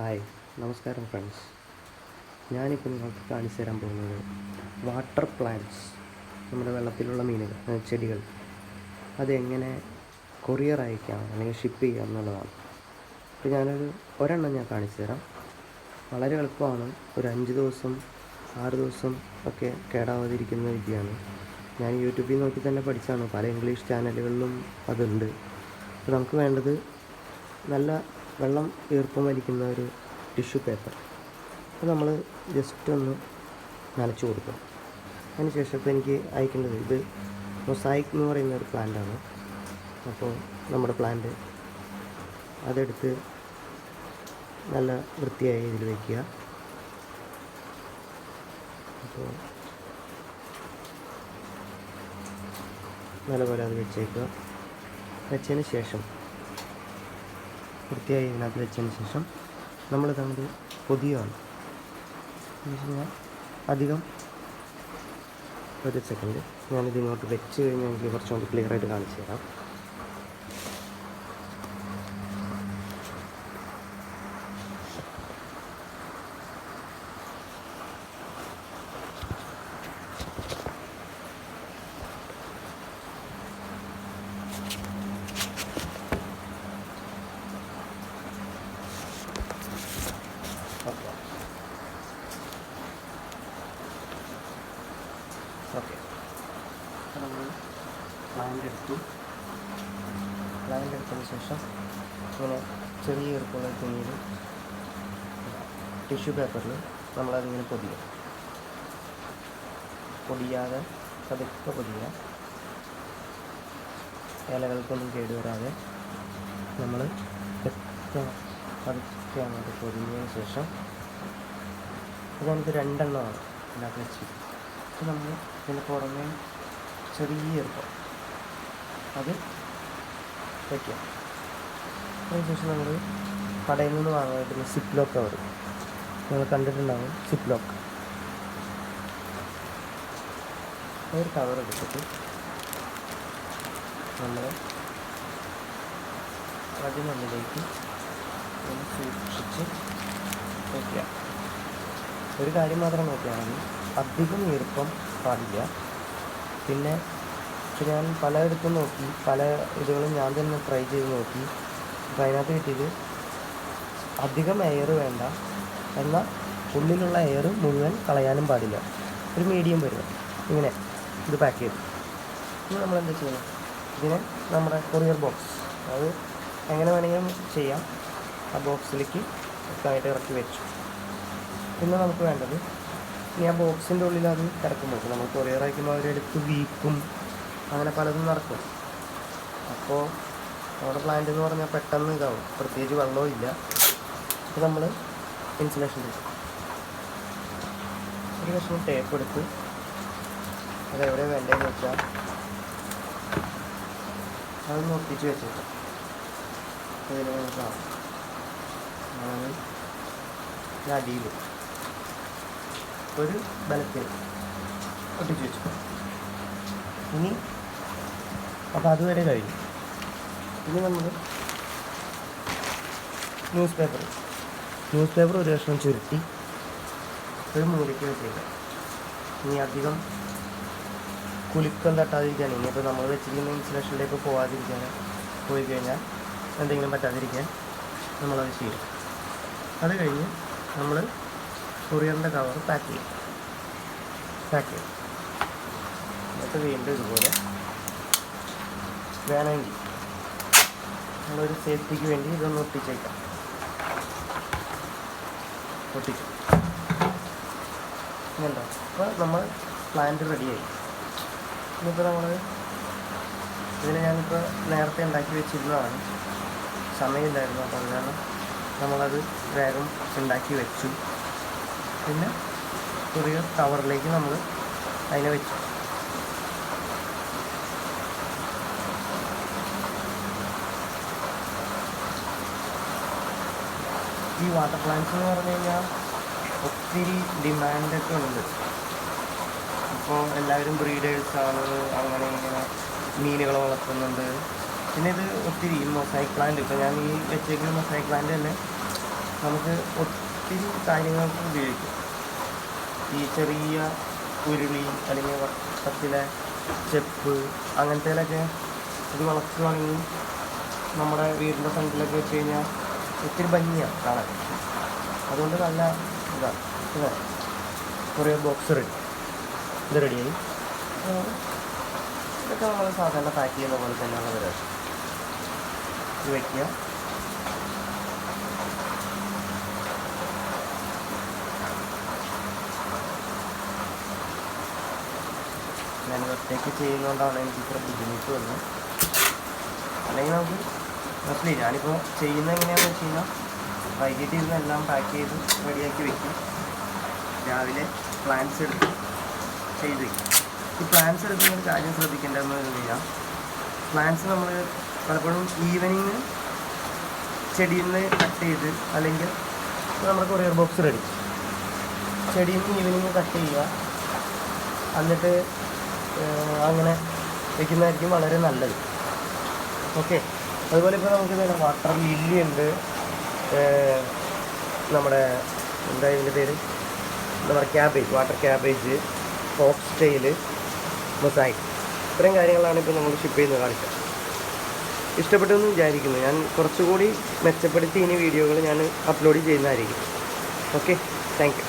Hi, നമസ്കാരം friends. ഞാനിപ്പോൾ നിങ്ങൾക്ക് കാണിച്ചു തരാൻ പോകുന്നത് വാട്ടർ പ്ലാന്റ്സ്, നമ്മുടെ വെള്ളത്തിലുള്ള മീനുകൾ, ചെടികൾ, അതെങ്ങനെ കൊറിയർ അയക്കാം അല്ലെങ്കിൽ ഷിപ്പ് ചെയ്യാം എന്നുള്ളതാണ്. ഇപ്പോൾ ഒരെണ്ണം ഞാൻ കാണിച്ചു തരാം. വളരെ എളുപ്പമാണ്. ഒരു 5 ദിവസം 6 ദിവസം ഒക്കെ കേടാവാതിരിക്കുന്ന വിദ്യയാണ്. ഞാൻ യൂട്യൂബിൽ നോക്കി തന്നെ പഠിച്ചാണ്. പല ഇംഗ്ലീഷ് ചാനലുകളിലും അതുണ്ട്. അപ്പോൾ നമുക്ക് വേണ്ടത് നല്ല വെള്ളം ഈർപ്പം വലിക്കുന്ന ഒരു ടിഷ്യൂ പേപ്പർ. അപ്പോൾ നമ്മൾ ജസ്റ്റ് ഒന്ന് നനച്ച് കൊടുക്കണം. അതിന് ശേഷം ഇപ്പോൾ എനിക്ക് അയക്കേണ്ടത് ഇത് മൊസായിക് എന്ന് പറയുന്ന ഒരു പ്ലാന്റാണ്. അപ്പോൾ നമ്മുടെ പ്ലാന്റ് അതെടുത്ത് നല്ല വൃത്തിയായി ഇതിൽ വയ്ക്കുക. അപ്പോൾ നല്ലപോലെ അത് വെച്ചതിന് ശേഷം വൃത്തിയായി ഇതിനകത്ത് വെച്ചതിന് ശേഷം നമ്മൾ തന്നത് പൊതിയാണ്. എന്ന് വെച്ച് കഴിഞ്ഞാൽ അധികം ഒരു സെക്കൻഡ് ഞാനിതിങ്ങോട്ട് വെച്ച് കഴിഞ്ഞാൽ എനിക്ക് കുറച്ചുകൂടി ക്ലിയറായിട്ട് കാണിച്ചു തരാം. ഓക്കെ, അപ്പോൾ നമ്മൾ പ്ലാന്റ് എടുത്തതിന് ശേഷം ഇങ്ങനെ ചെറിയ ഈർപ്പമുള്ള തുണിയിൽ ടിഷ്യൂ പേപ്പറിൽ നമ്മളതിങ്ങനെ പൊടിയാതെ പതുക്കെ പൊതിയുക. ഇലകൾക്കൊന്നും കേടുവരാതെ നമ്മൾ പതുക്കെ അങ്ങോട്ട് പൊതിഞ്ഞതിന് ശേഷം ഇത് നമുക്ക് 2 എണ്ണമാണ് ഇതിനകത്ത് വെച്ച്. അപ്പോൾ നമ്മൾ ഇതിന് പുറമേ ചെറിയ ഈർപ്പം അത് വയ്ക്കാം. അതിനുശേഷം നമ്മൾ കടയിൽ നിന്ന് വാങ്ങാൻ കിട്ടുന്ന സിപ്പ് കവർ നിങ്ങൾ കണ്ടിട്ടുണ്ടാകും. സിപ്പ് ലോക്ക് ഒരു കവർ എടുത്തിട്ട് നമ്മൾ അതിനുള്ളിലേക്ക് ഒന്ന് സൂക്ഷിച്ച് വയ്ക്കുക. ഒരു കാര്യം മാത്രം നോക്കുകയാണെങ്കിൽ അധികം ഈർപ്പം പാടില്ല. പിന്നെ ഞാൻ പലയിടത്തും നോക്കി, പല ഇതുകളും ഞാൻ തന്നെ ട്രൈ ചെയ്ത് നോക്കി. അപ്പോൾ അതിനകത്ത് കിട്ടിയത് അധികം എയർ വേണ്ട, എന്നാൽ ഉള്ളിലുള്ള എയർ മുഴുവൻ കളയാനും പാടില്ല. ഒരു മീഡിയം വരിക. ഇങ്ങനെ ഇത് പാക്ക് ചെയ്തു. ഇനി നമ്മളെന്താ ചെയ്യണം, ഇതിനെ നമ്മുടെ കൊറിയർ ബോക്സ്, അത് എങ്ങനെ വേണമെങ്കിലും ചെയ്യാം, ആ ബോക്സിലേക്ക് മൊത്തമായിട്ട് ഇറക്കി വെച്ചു. പിന്നെ നമുക്ക് വേണ്ടത് ഇനി ആ ബോക്സിൻ്റെ ഉള്ളിൽ അത് കിടക്കുമ്പോൾ നമ്മൾ കൊറിയർ അയക്കുമ്പോൾ അവരെടുത്ത് വീക്കും, അങ്ങനെ പലതും നടക്കും. അപ്പോൾ നമ്മുടെ പ്ലാന്റ് എന്ന് പറഞ്ഞാൽ പെട്ടെന്ന് ഇതാവും, പ്രത്യേകിച്ച് വെള്ളവും ഇല്ല. അപ്പോൾ നമ്മൾ ഇൻസുലേഷൻ ഒരു കഷ്ണം ടേപ്പ് എടുത്ത് അതെവിടെ വേണ്ടതെന്ന് വെച്ചാൽ അതൊന്ന് ഒട്ടിച്ച് വെച്ചേക്കാം. ഇതിൽ നമുക്കാവും അടിയിൽ ഒരു ബലത്തിൽ ഒട്ടിച്ച് വെച്ചു. ഇനി അപ്പോൾ അതുവരെ കഴിഞ്ഞു. ഇനി നമ്മൾ ന്യൂസ് പേപ്പർ ഒരു കഷ്ണം ചുരുട്ടി ഒരു മൂലയ്ക്ക് വെച്ചേക്കാം. ഇനി അധികം കുലുക്കം തട്ടാതിരിക്കാൻ, ഇനിയിപ്പോൾ നമ്മൾ വെച്ചിരിക്കുന്ന ഇൻസുലേഷനിലേക്ക് പോയി കഴിഞ്ഞാൽ എന്തെങ്കിലും പറ്റാതിരിക്കാൻ നമ്മളത് ചെയ്യും. അത് കഴിഞ്ഞ് നമ്മൾ കൊറിയറിൻ്റെ കവർ പാക്ക് ചെയ്യും. എന്നിട്ട് വീണ്ടും ഇതുപോലെ വേണമെങ്കിൽ നമ്മളൊരു സേഫ്റ്റിക്ക് വേണ്ടി ഇതൊന്ന് ഒട്ടിച്ചു. ഇങ്ങനെയുണ്ടോ? അപ്പോൾ നമ്മൾ പ്ലാന്റ് റെഡിയായി. ഇനിയിപ്പോൾ ഞാനിപ്പോൾ നേരത്തെ ഉണ്ടാക്കി വെച്ചിരുന്നതാണ്, സമയമില്ലായിരുന്നു. അപ്പോൾ അതുകാരണം നമ്മളത് വേഗം ഉണ്ടാക്കി വെച്ചു. പിന്നെ കൊറിയർ കവറിലേക്ക് നമ്മൾ അതിനെ വെച്ചു. ഈ വാട്ടർ പ്ലാന്റ്സ് എന്ന് പറഞ്ഞു കഴിഞ്ഞാൽ ഒത്തിരി ഡിമാൻഡൊക്കെ ഉണ്ട്. ഇപ്പോൾ എല്ലാവരും ബ്രീഡേഴ്സാണ്, അങ്ങനെ ഇങ്ങനെ മീനുകളെ വളർത്തുന്നുണ്ട്. പിന്നെ ഇത് ഒത്തിരി മൊസായിക് പ്ലാന്റ്, ഇപ്പോൾ ഞാൻ ഈ വെച്ചേക്കുന്ന മൊസായിക് പ്ലാന്റ് തന്നെ നമുക്ക് ഒത്തിരി കാര്യങ്ങൾക്ക് ഉപയോഗിക്കും. ഈ ചെറിയ ഉരുളി അല്ലെങ്കിൽ വട്ടത്തിലെ ചെപ്പ് അങ്ങനത്തേലൊക്കെ ഇത് വളച്ച് വാങ്ങി നമ്മുടെ വീടിൻ്റെ ഫ്രണ്ടിലൊക്കെ വെച്ച് കഴിഞ്ഞാൽ ഒത്തിരി ഭംഗിയാണ് കാണാൻ. അതുകൊണ്ട് നല്ല ഇതാണ്. ഇതാ കുറേ ബോക്സ് റെഡി, ഇത് റെഡിയായി. ഇതൊക്കെ നമ്മൾ സാധാരണ പാക്ക് ചെയ്യുന്ന പോലെ തന്നെയുള്ള പരിപാടി. ഇത് വയ്ക്കുക. ഞാൻ ഒറ്റയ്ക്ക് ചെയ്യുന്നതുകൊണ്ടാണ് എനിക്ക് ഇത്ര ബുദ്ധിമുട്ട് വന്നത്. അല്ലെങ്കിൽ നമുക്ക് മനസ്സിലായി. ഞാനിപ്പോൾ ചെയ്യുന്നത് എങ്ങനെയാണെന്ന് വെച്ച് കഴിഞ്ഞാൽ വൈകിട്ട് ഇരുന്ന് എല്ലാം പാക്ക് ചെയ്ത് റെഡിയാക്കി വയ്ക്കും. രാവിലെ പ്ലാന്റ്സ് എടുത്ത് ചെയ്ത് വയ്ക്കും. ഈ പ്ലാന്റ്സ് എടുക്കുന്ന ഒരു കാര്യം ശ്രദ്ധിക്കേണ്ടതെന്ന് പറഞ്ഞു കഴിഞ്ഞാൽ, പ്ലാന്റ്സ് നമ്മൾ പലപ്പോഴും ഈവനിങ് ചെടിയിൽ നിന്ന് കട്ട് ചെയ്ത്, അല്ലെങ്കിൽ നമ്മുടെ കൊറിയർ ബോക്സ് റെഡി, ചെടിയിൽ നിന്ന് ഈവനിങ് കട്ട് ചെയ്യുക, എന്നിട്ട് അങ്ങനെ വയ്ക്കുന്നതായിരിക്കും വളരെ നല്ലത്. ഓക്കെ. അതുപോലെ ഇപ്പോൾ നമുക്ക് വാട്ടർ ലില്ലി ഉണ്ട്, നമ്മുടെ എന്താ ഇതിൻ്റെ പേര്, നമ്മുടെ cabbage, water cabbage, fox tail, mosaic, ഇത്രയും കാര്യങ്ങളാണ് ഇപ്പോൾ നമ്മൾ ഷിപ്പ് ചെയ്യുന്നത് കാണിച്ചത്. ഇഷ്ടപ്പെട്ടെന്ന് വിചാരിക്കുന്നു. ഞാൻ കുറച്ചുകൂടി മെച്ചപ്പെടുത്തി ഇനി വീഡിയോകൾ ഞാൻ അപ്ലോഡ് ചെയ്യുന്നതായിരിക്കും. Okay, thank you.